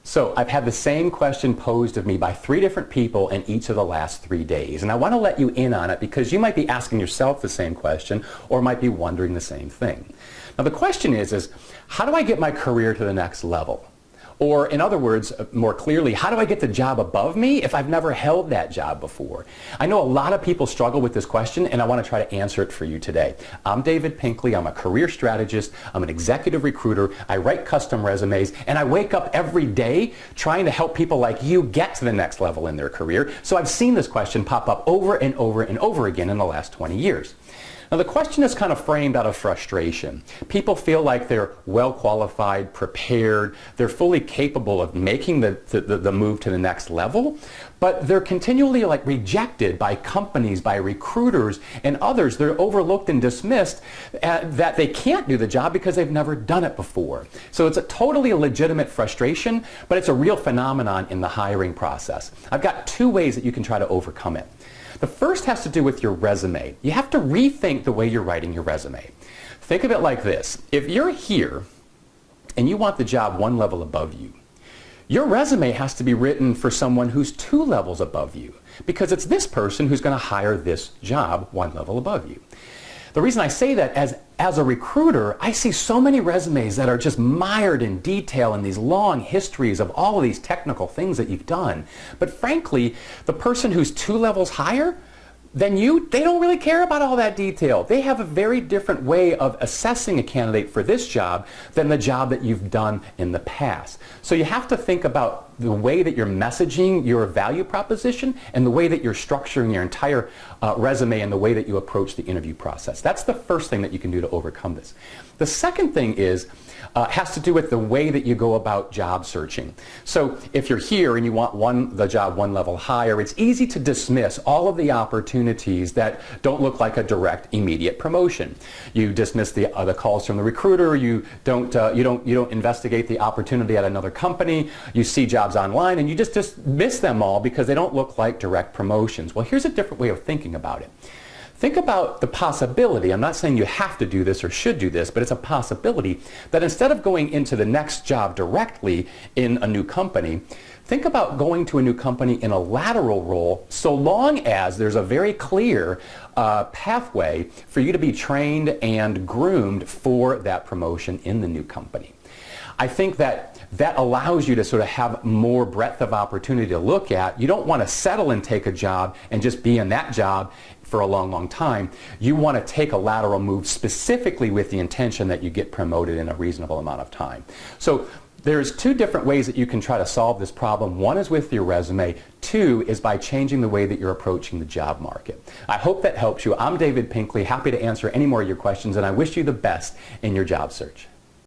So I've had the same question posed of me by 3 different people in each of the last 3 days. And I want to let you in on it because you might be asking yourself the same question or might be wondering the same thing. Now the question is how do I get my career to the next level? Or in other words, more clearly, how do I get the job above me if I've never held that job before? I know a lot of people struggle with this question, and I want to try to answer it for you today. I'm David Pinkley. I'm a career strategist. I'm an executive recruiter. I write custom resumes, and I wake up every day trying to help people like you get to the next level in their career. So I've seen this question pop up over and over and over again in the last 20 years. Now the question is kind of framed out of frustration. People feel like they're well qualified, prepared, they're fully capable of making the move to the next level, but they're continually rejected by companies, by recruiters and others. They're overlooked and dismissed that they can't do the job because they've never done it before. So it's a totally legitimate frustration, but it's a real phenomenon in the hiring process. I've got 2 ways that you can try to overcome it. The first has to do with your resume. You have to rethink the way you're writing your resume. Think of it like this. If you're here and you want the job 1 level above you, your resume has to be written for someone who's 2 levels above you because it's this person who's going to hire this job 1 level above you. The reason I say that as a recruiter, I see so many resumes that are just mired in detail and these long histories of all of these technical things that you've done. But frankly, the person who's 2 levels higher than you, they don't really care about all that detail. They have a very different way of assessing a candidate for this job than the job that you've done in the past. So you have to think about the way that you're messaging your value proposition and the way that you're structuring your entire resume and the way that you approach the interview process. That's the first thing that you can do to overcome this. The second thing has to do with the way that you go about job searching. So if you're here and you want the job 1 level higher, it's easy to dismiss all of the opportunities that don't look like a direct, immediate promotion. You dismiss the calls from the recruiter. You don't investigate the opportunity at another company. You see jobs online and you just dismiss them all because they don't look like direct promotions. Well, here's a different way of thinking about it. Think about the possibility, I'm not saying you have to do this or should do this, but it's a possibility that instead of going into the next job directly in a new company, think about going to a new company in a lateral role so long as there's a very clear pathway for you to be trained and groomed for that promotion in the new company. I think that allows you to sort of have more breadth of opportunity to look at. You don't want to settle and take a job and just be in that job for a long, long time. You want to take a lateral move specifically with the intention that you get promoted in a reasonable amount of time. So there's 2 different ways that you can try to solve this problem. 1 is with your resume. 2 is by changing the way that you're approaching the job market. I hope that helps you. I'm David Pinkley, happy to answer any more of your questions, and I wish you the best in your job search.